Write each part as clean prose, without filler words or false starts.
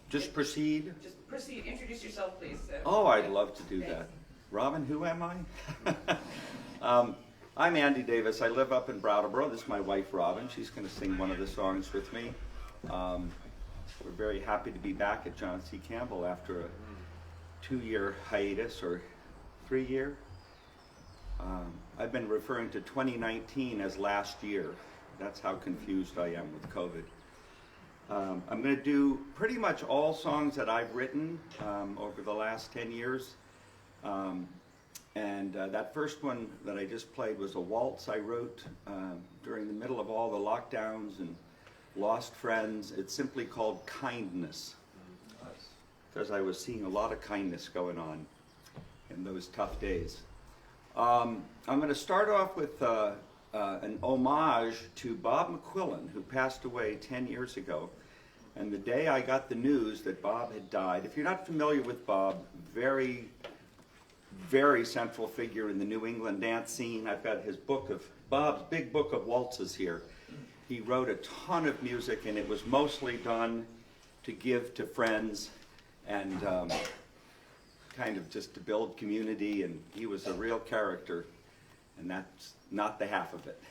Just proceed? Just proceed. Introduce yourself, please. Oh, I'd love to do that. Robin, who am I? I'm Andy Davis. I live up in Brattleboro. This is my wife, Robin. She's going to sing one of the songs with me. We're very happy to be back at John C. Campbell after a 2-year hiatus, or 3-year. I've been referring to 2019 as last year. That's how confused I am with COVID. I'm going to do pretty much all songs that I've written over the last 10 years. That first one that I just played was a waltz I wrote during the middle of all the lockdowns and lost friends. It's simply called Kindness, because I was seeing a lot of kindness going on in those tough days. I'm going to start off with an homage to Bob McCallin, who passed away 10 years ago. And the day I got the news that Bob had died, if you're not familiar with Bob, very, very central figure in the New England dance scene. I've got Bob's big book of waltzes here. He wrote a ton of music, and it was mostly done to give to friends and kind of just to build community, and he was a real character, and that's not the half of it.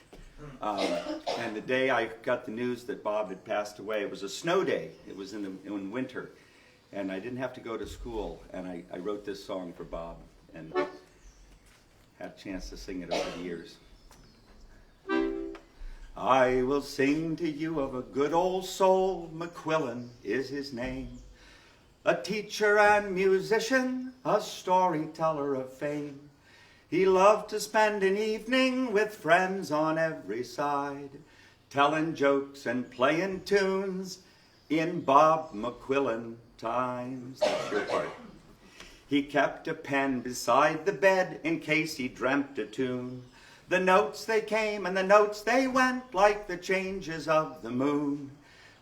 And the day I got the news that Bob had passed away, it was a snow day. It was in winter, and I didn't have to go to school, and I wrote this song for Bob and had a chance to sing it over the years. I will sing to you of a good old soul, McCallin is his name. A teacher and musician, a storyteller of fame. He loved to spend an evening with friends on every side, telling jokes and playing tunes in Bob McCallin times. That's your part. He kept a pen beside the bed in case he dreamt a tune. The notes they came and the notes they went like the changes of the moon.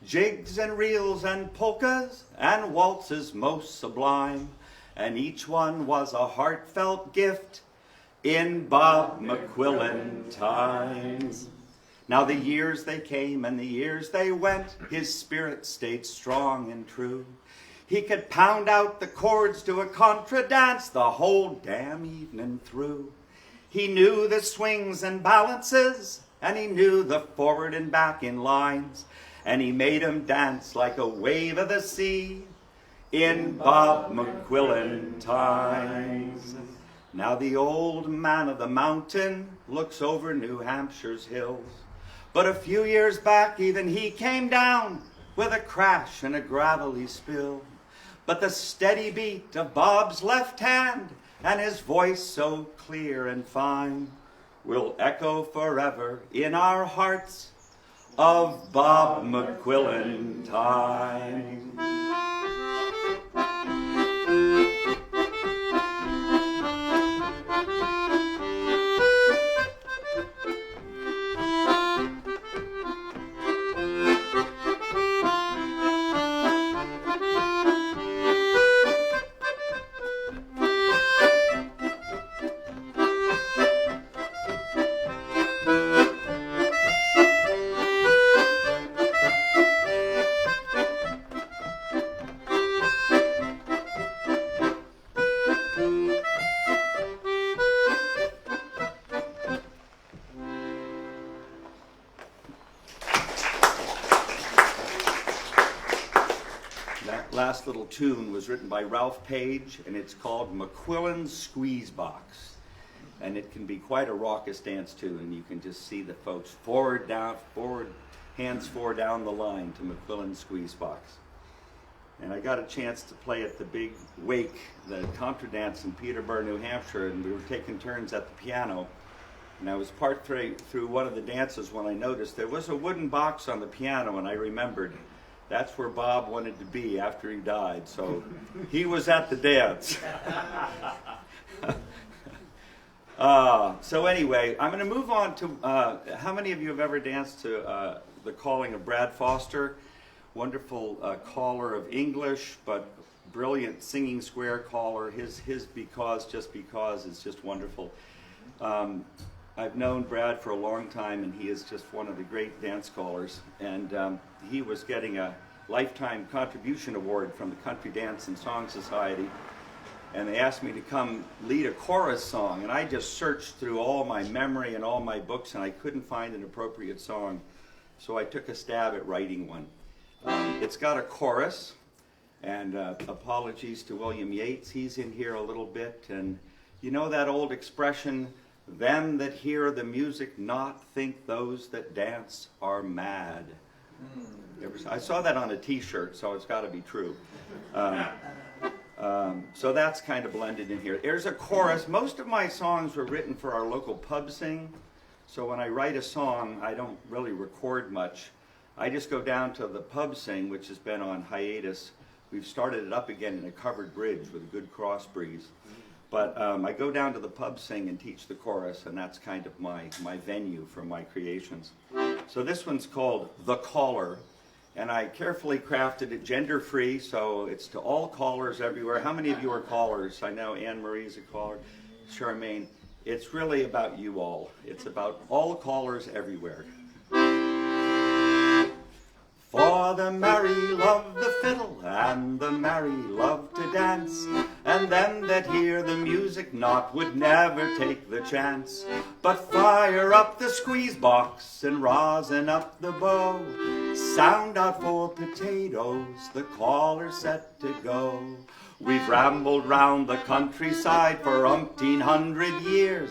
Jigs and reels and polkas and waltzes most sublime, and each one was a heartfelt gift in Bob McCallin times. Now the years they came and the years they went, his spirit stayed strong and true. He could pound out the chords to a contra dance the whole damn evening through. He knew the swings and balances, and he knew the forward and back in lines, and he made 'em dance like a wave of the sea in Bob McCallin times. Now the old man of the mountain looks over New Hampshire's hills, but a few years back even he came down with a crash and a gravelly spill. But the steady beat of Bob's left hand and his voice so clear and fine will echo forever in our hearts of Bob McCallin time. Last little tune was written by Ralph Page, and it's called McCallins Squeeze Box. And it can be quite a raucous dance tune. You can just see the folks forward, hands forward down the line to McCallins Squeeze Box. And I got a chance to play at the big wake, the contra dance in Peterborough, New Hampshire, and we were taking turns at the piano. And I was partway through one of the dances when I noticed there was a wooden box on the piano, and I remembered that's where Bob wanted to be after he died, so he was at the dance. So anyway, I'm going to move on to, how many of you have ever danced to The Calling of Brad Foster? Wonderful caller of English, but brilliant singing square caller. His Because, Just Because is just wonderful. I've known Brad for a long time, and he is just one of the great dance callers. And he was getting a Lifetime Contribution Award from the Country Dance and Song Society, and they asked me to come lead a chorus song, and I just searched through all my memory and all my books, and I couldn't find an appropriate song, so I took a stab at writing one. It's got a chorus, and apologies to William Yates, he's in here a little bit, and you know that old expression, them that hear the music not think those that dance are mad. I saw that on a t-shirt, so it's got to be true. So that's kind of blended in here. There's a chorus. Most of my songs were written for our local pub sing, so when I write a song, I don't really record much. I just go down to the pub sing, which has been on hiatus. We've started it up again in a covered bridge with a good cross breeze. But I go down to the pub sing and teach the chorus, and that's kind of my venue for my creations. So this one's called The Caller, and I carefully crafted it gender-free, so it's to all callers everywhere. How many of you are callers? I know Anne-Marie's a caller, Charmaine. It's really about you all. It's about all callers everywhere. For the merry love the fiddle, and the merry love to dance, and them that hear the music not would never take the chance, but fire up the squeeze box and rosin up the bow. Sound out for potatoes, the caller's set to go. We've rambled round the countryside for 1,800 years,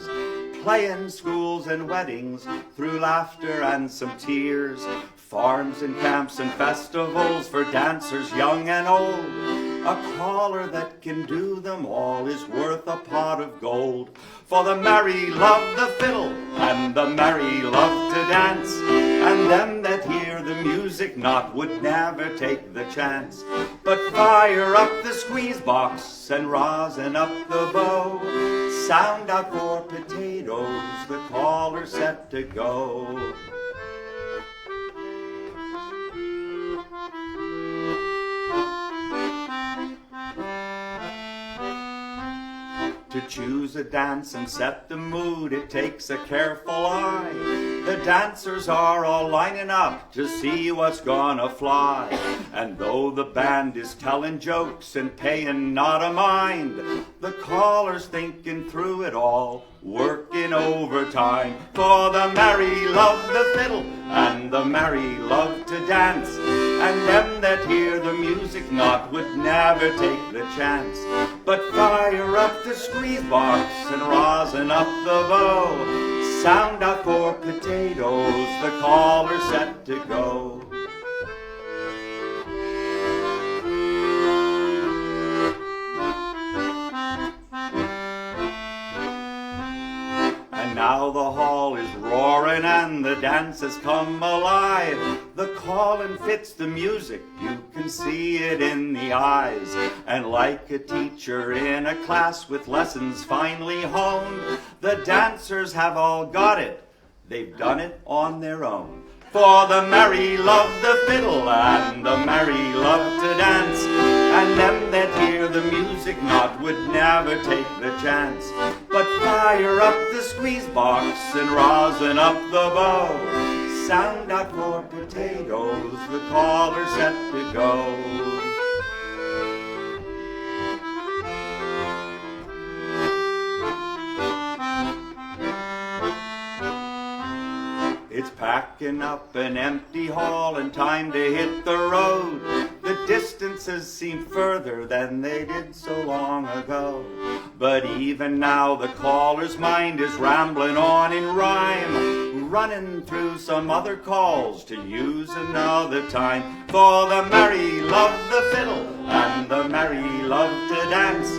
playing schools and weddings through laughter and some tears, farms and camps and festivals for dancers young and old. A caller that can do them all is worth a pot of gold. For the merry love the fiddle, and the merry love to dance, and them that hear the music not would never take the chance, but fire up the squeeze box and rosin up the bow. Sound out for potatoes, the caller's set to go. To choose a dance and set the mood, it takes a careful eye. The dancers are all lining up to see what's gonna fly. And though the band is telling jokes and paying not a mind, the caller's thinking through it all, working overtime. For the merry love the fiddle, and the merry love to dance, and them that hear the music not would never take the chance, but fire up the squeeze box and rosin up the bow. Sound out for potatoes, the caller's set to go. Now the hall is roaring and the dance has come alive. The calling fits the music, you can see it in the eyes. And like a teacher in a class with lessons finely honed, the dancers have all got it, they've done it on their own. For the merry love the fiddle, and the merry love to dance, and them that hear the music not would never take the chance, but fire up the squeeze box and rosin up the bow. Sound out for potatoes, the caller's set to go. It's packing up an empty hall and time to hit the road. The distances seem further than they did so long ago. But even now the caller's mind is rambling on in rhyme, running through some other calls to use another time. For the merry love the fiddle, and the merry love to dance,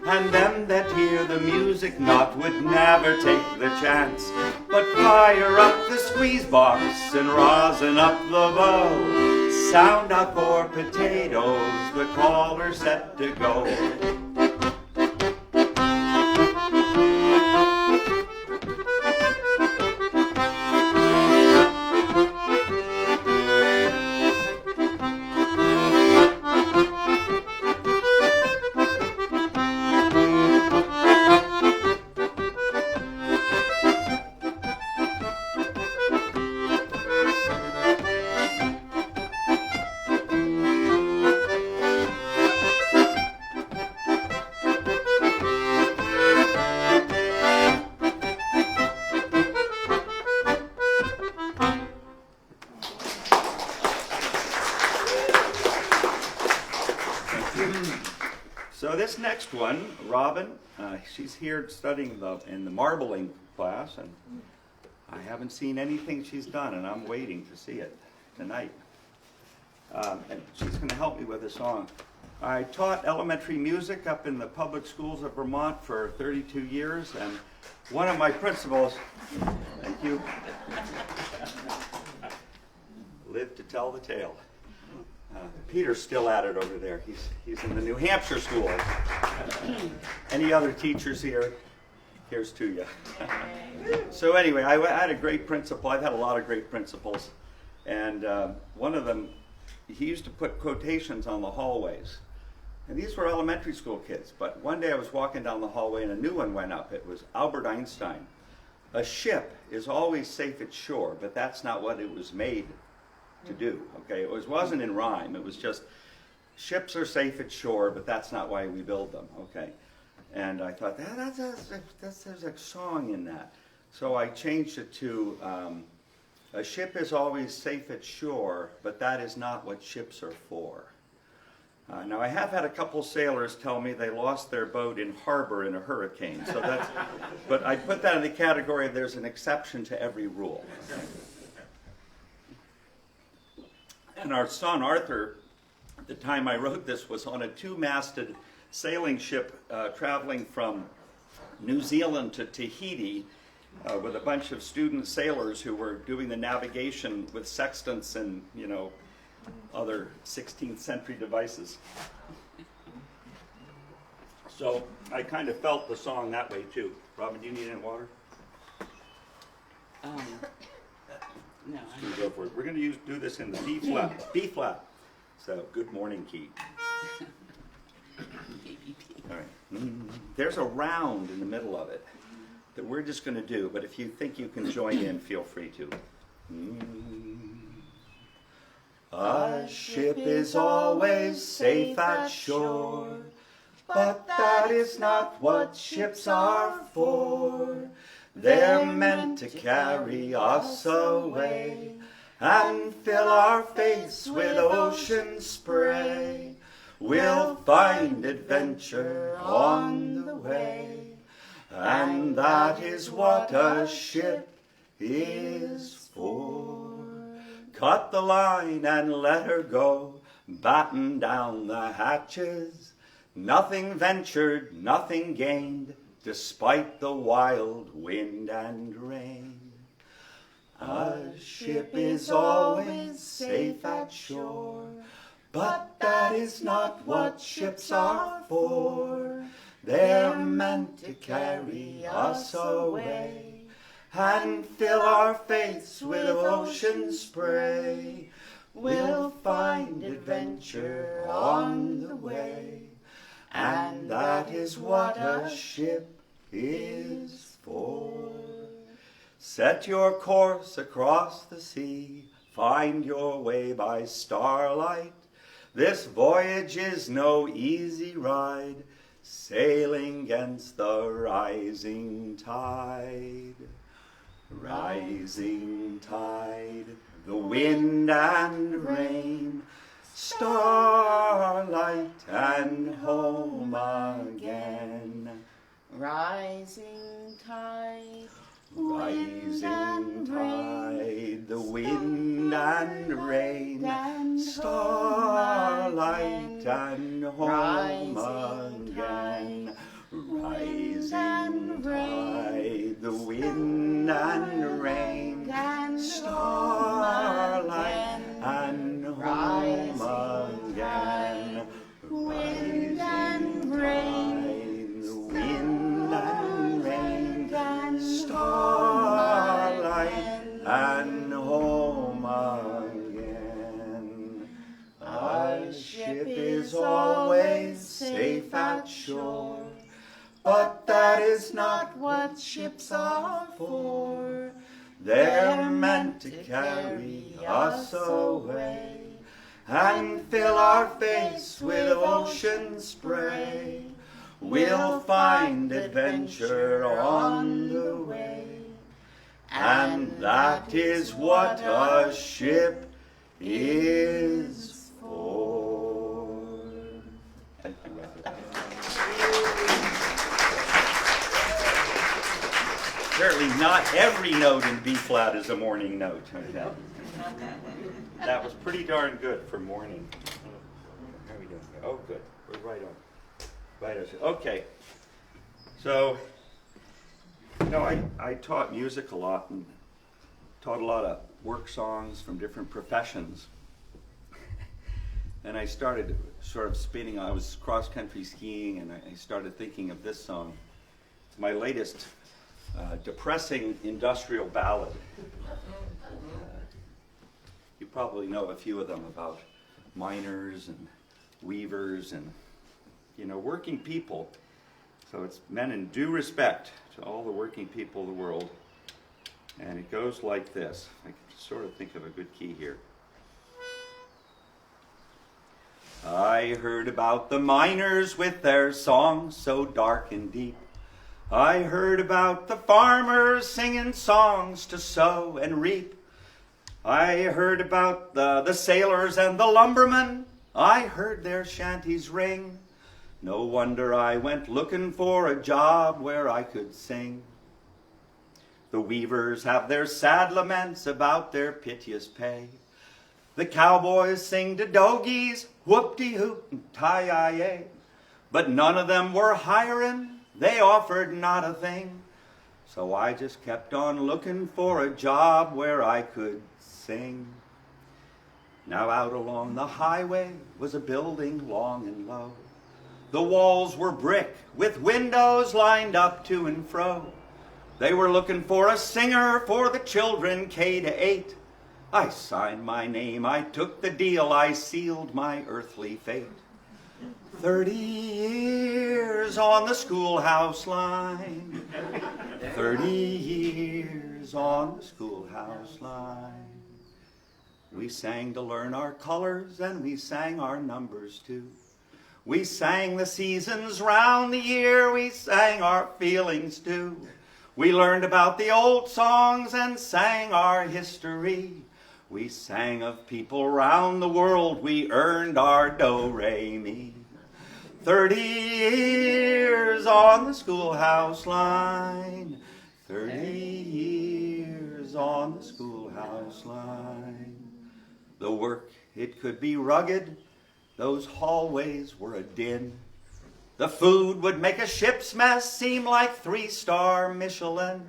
and them that hear the music not would never take the chance, but fire up the squeeze box and rosin up the bow. Sound out for potatoes, the caller's set to go. So this next one, Robin, she's here studying in the marbling class, and I haven't seen anything she's done, and I'm waiting to see it tonight. And she's going to help me with a song. I taught elementary music up in the public schools of Vermont for 32 years, and one of my principals, thank you, lived to tell the tale. Peter's still at it over there. He's in the New Hampshire school. Any other teachers here? Here's to you. So anyway, I had a great principal. I've had a lot of great principals. And one of them, he used to put quotations on the hallways. And these were elementary school kids. But one day I was walking down the hallway and a new one went up. It was Albert Einstein. A ship is always safe at shore, but that's not what it was made to do. Okay, it wasn't in rhyme. It was just, ships are safe at shore, but that's not why we build them. Okay, and I thought there's a song in that, so I changed it to a ship is always safe at shore, but that is not what ships are for. Now I have had a couple sailors tell me they lost their boat in harbor in a hurricane. So that's, but I put that in the category of there's an exception to every rule. And our son Arthur, at the time I wrote this, was on a two-masted sailing ship traveling from New Zealand to Tahiti with a bunch of student sailors who were doing the navigation with sextants and, you know, other 16th century devices. So I kind of felt the song that way too. Robin, do you need any water? No. Let's go for it. We're going to do this in the B flat. B flat. So good morning key. All right. There's a round in the middle of it that we're just going to do, but if you think you can join in, feel free to. A ship is always safe at shore, but that is not what ships are for. They're meant to carry us away and fill our face with ocean spray. We'll find adventure on the way, and that is what a ship is for. Cut the line and let her go, batten down the hatches. Nothing ventured, nothing gained, despite the wild wind and rain. A ship is always safe at shore, but that is not what ships are for. They're meant to carry us away and fill our face with ocean spray. We'll find adventure on the way, and that is what a ship is for. Set your course across the sea, find your way by starlight. This voyage is no easy ride, sailing against the rising tide. Rising tide, the wind and rain, starlight and home again. Rising tide, Rising tide, the wind and rain, starlight and home again. Rising tide, the wind and rain, starlight and home again. wind and rain, The wind and rain, starlight and home again. Our ship is always safe at shore, but that is not what ships are for. They're meant to carry us away and fill our face with ocean spray. We'll find adventure on the way, and that is what a ship is for. Thank you, Robert. certainly not every note in B flat is a morning note. That was pretty darn good for morning. How are we doing? Oh, good. We're right on. Right on. Okay. So, I taught music a lot and taught a lot of work songs from different professions. And I started sort of spinning. I was cross-country skiing, and I started thinking of this song. It's my latest depressing industrial ballad. You probably know a few of them about miners and weavers and, working people. So it's meant in due respect to all the working people of the world. And it goes like this. I can sort of think of a good key here. I heard about the miners with their songs so dark and deep. I heard about the farmers singing songs to sow and reap. I heard about the sailors and the lumbermen. I heard their shanties ring. No wonder I went looking for a job where I could sing. The weavers have their sad laments about their piteous pay. The cowboys sing to dogies, whoop-de-hoop and tie-yi-yi. But none of them were hiring, they offered not a thing. So I just kept on looking for a job where I could sing. Now out along the highway was a building long and low. The walls were brick with windows lined up to and fro. They were looking for a singer for the children K-8. I signed my name, I took the deal, I sealed my earthly fate. 30 years on the schoolhouse line. 30 years on the schoolhouse line. We sang to learn our colors and we sang our numbers too. We sang the seasons round the year, we sang our feelings too. We learned about the old songs and sang our history. We sang of people round the world, we earned our do-re-mi. 30 years on the schoolhouse line. 30 years on the schoolhouse line. The work, it could be rugged, those hallways were a din. The food would make a ship's mess seem like 3-star Michelin.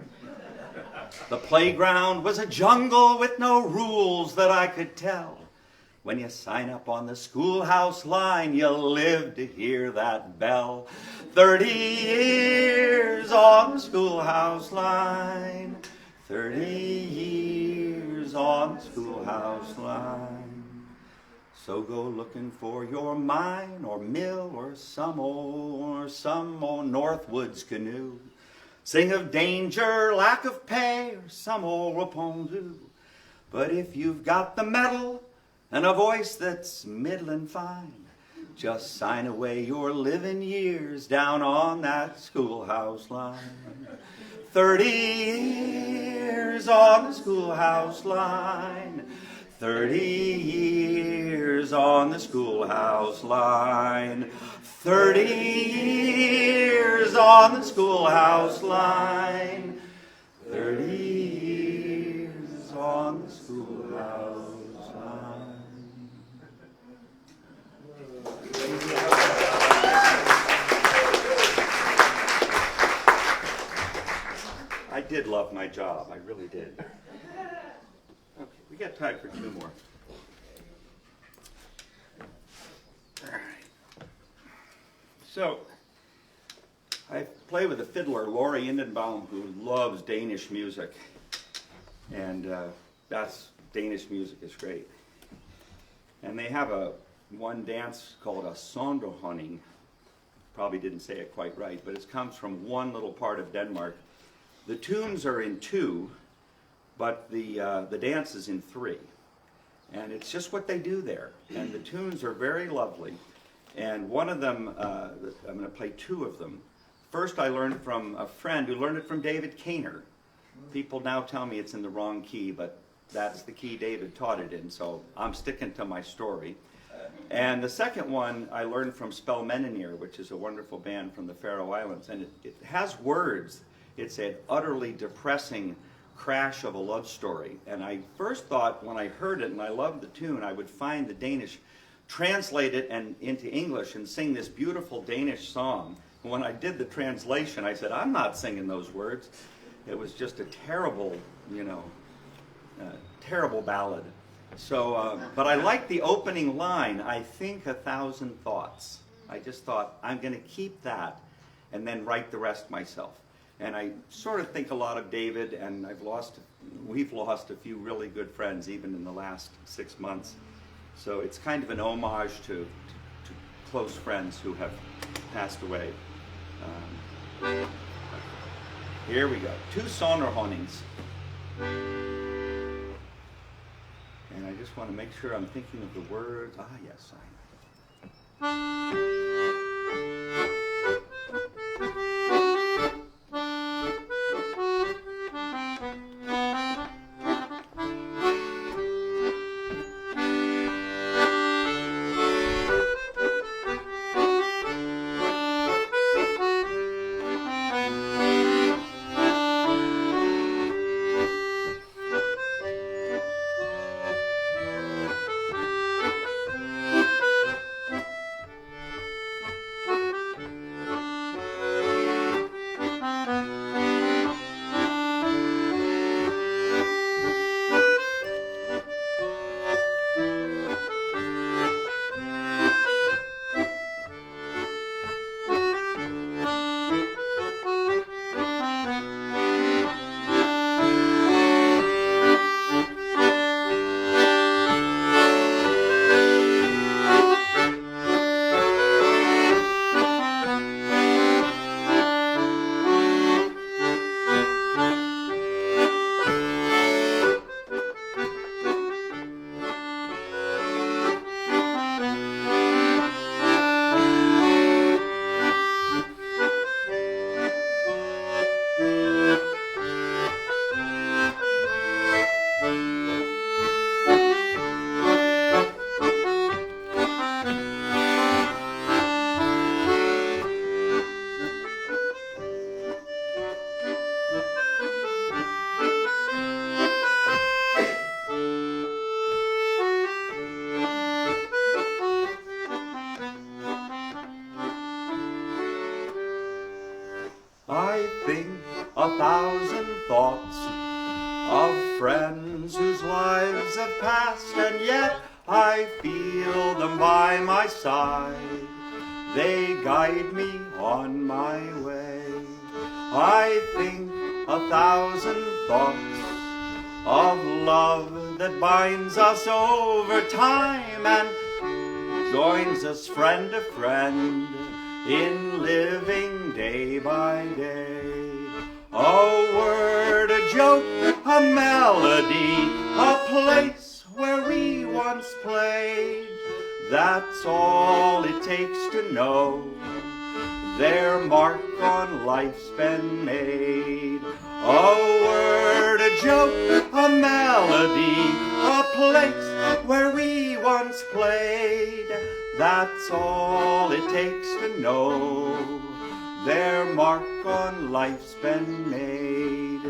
The playground was a jungle with no rules that I could tell. When you sign up on the schoolhouse line, you live to hear that bell. 30 years on the schoolhouse line. 30 years on the schoolhouse line. So go looking for your mine or mill or some old Northwoods canoe. Sing of danger, lack of pay, or some old rapunzel. But if you've got the metal and a voice that's middling fine, just sign away your living years down on that schoolhouse line. 30 years on the schoolhouse line. 30 years on the schoolhouse line. 30 years on the schoolhouse line. 30 years on the schoolhouse line. I did love my job. I really did. Okay, we got time for 2 more. All right. So, I play with a fiddler, Laurie Indenbaum, who loves Danish music. And Danish music is great. And they have one dance called a sonderhånding. Probably didn't say it quite right, but it comes from one little part of Denmark. The tunes are in 2, but the dance is in 3. And it's just what they do there. And the tunes are very lovely. And one of them, I'm going to play 2 of them. First, I learned from a friend who learned it from David Kaner. People now tell me it's in the wrong key, but that's the key David taught it in, so I'm sticking to my story. And the second one I learned from Spelmenninir, which is a wonderful band from the Faroe Islands. And it has words It's an utterly depressing crash of a love story. And I first thought when I heard it, and I loved the tune, I would find the Danish, translate it into English and sing this beautiful Danish song. When I did the translation, I said, I'm not singing those words. It was just a terrible, terrible ballad. So, but I liked the opening line, I think 1,000 thoughts. I just thought, I'm going to keep that and then write the rest myself. And I sort of think a lot of David, and we've lost a few really good friends even in the last 6 months. So it's kind of an homage to close friends who have passed away. Here we go. 2 Sonderhonings. And I just want to make sure I'm thinking of the words. Ah, yes, I think 1,000 thoughts of friends whose lives have passed, and yet I feel them by my side. They guide me on my way. I think 1,000 thoughts of love that binds us over time and joins us friend to friend in living day by day. A word, a joke, a melody, a place where we once played. That's all it takes to know their mark on life's been made. A word, a joke, a melody, a place where we once played. That's all it takes to know their mark on life's been made.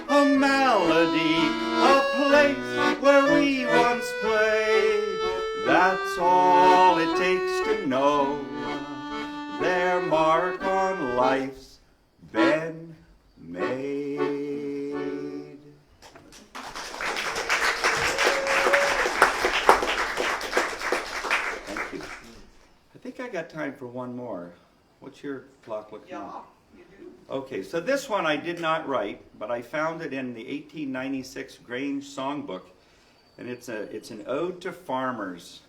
A melody, a place where we once played. That's all it takes to know their mark on life's been made. Thank you. I think I got time for one more. What's your clock looking like? Yeah, you do. Okay, so this one I did not write, but I found it in the 1896 Grange Songbook, and it's an ode to farmers.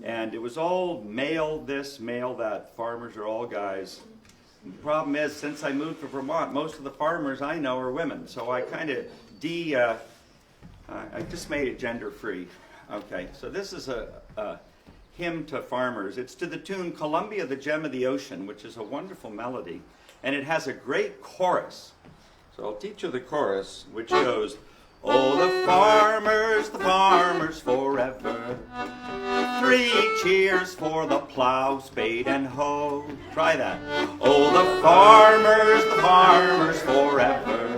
And it was all male this, male that. Farmers are all guys. The problem is, since I moved to Vermont, most of the farmers I know are women, so I kind of I just made it gender-free. Okay, so this is a hymn to farmers. It's to the tune Columbia, the Gem of the Ocean, which is a wonderful melody, and it has a great chorus. So I'll teach you the chorus, which goes, oh, the farmers forever. 3 cheers for the plow, spade, and hoe. Try that. Oh, the farmers forever.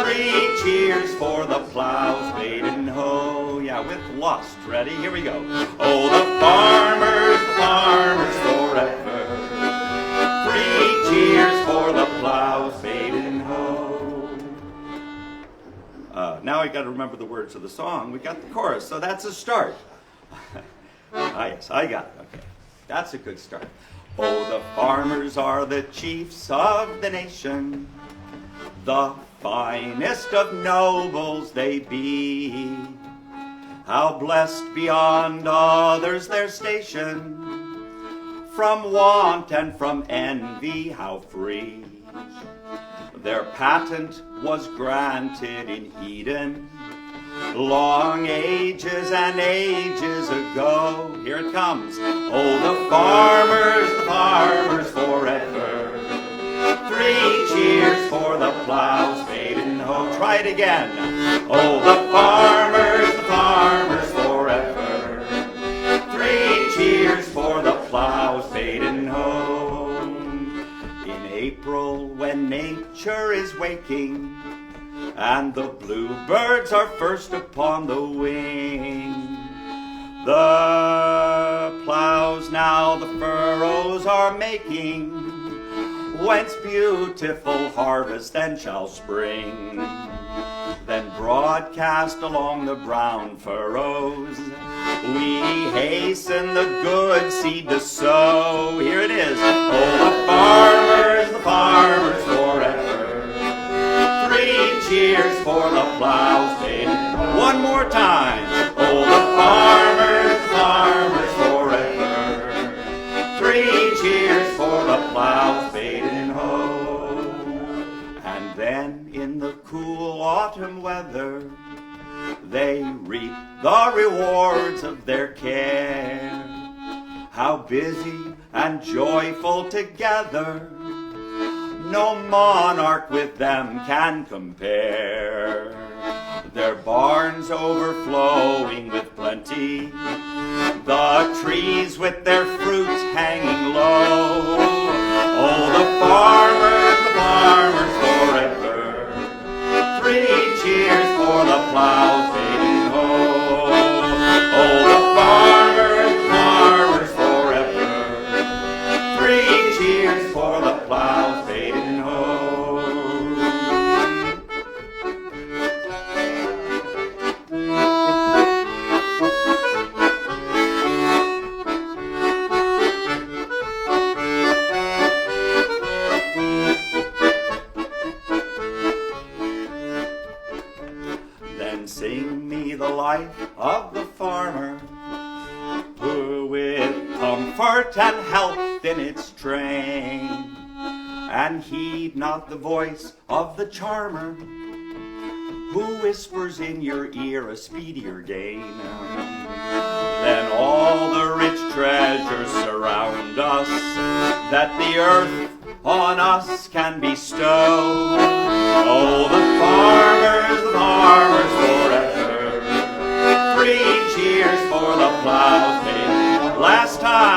3 cheers for the plow, spade, and hoe. Yeah, with lust. Ready? Here we go. Oh, the farmers forever. 3 cheers for the plow, spade, and hoe. Now I got to remember the words of the song. We got the chorus, so that's a start. Yes, I got it. Okay, that's a good start. Oh, the farmers are the chiefs of the nation. The finest of nobles they be. How blessed beyond others their station. From want and from envy, how free. Their patent was granted in Eden, long ages and ages ago. Here it comes. Oh, the farmers forever. 3 cheers for the plow, spade, and hoe. Try it again. Oh, the farmers forever. 3 cheers for the plow, spade, and hoe. In April, when nature is waking, and the bluebirds are first upon the wing, the plows now the furrows are making, whence beautiful harvest then shall spring. Then broadcast along the brown furrows, we hasten the good seed to sow. Here it is. Oh, the farmers forever. 3 cheers for the plow, spade. One more time. Oh, the farmers forever. 3 cheers for the plow, spade, and hoe. And then in the cool autumn weather, they reap the rewards of their care. How busy and joyful together, no monarch with them can compare. Their barns overflowing with plenty, the trees with their fruits hanging low. Oh, the farmers forever. 3 cheers for the plow, spade, and hoe. Oh, the farmers forever. 3 cheers for the plow, spade, and hoe. Then sing me the life of the farmer, who with comfort and health in its train, and heed not the voice of the charmer, who whispers in your ear a speedier gain. Then all the rich treasures surround us, that the earth on us can bestow. Oh, the farmers forever. 3 cheers for the plow, spade. Last time.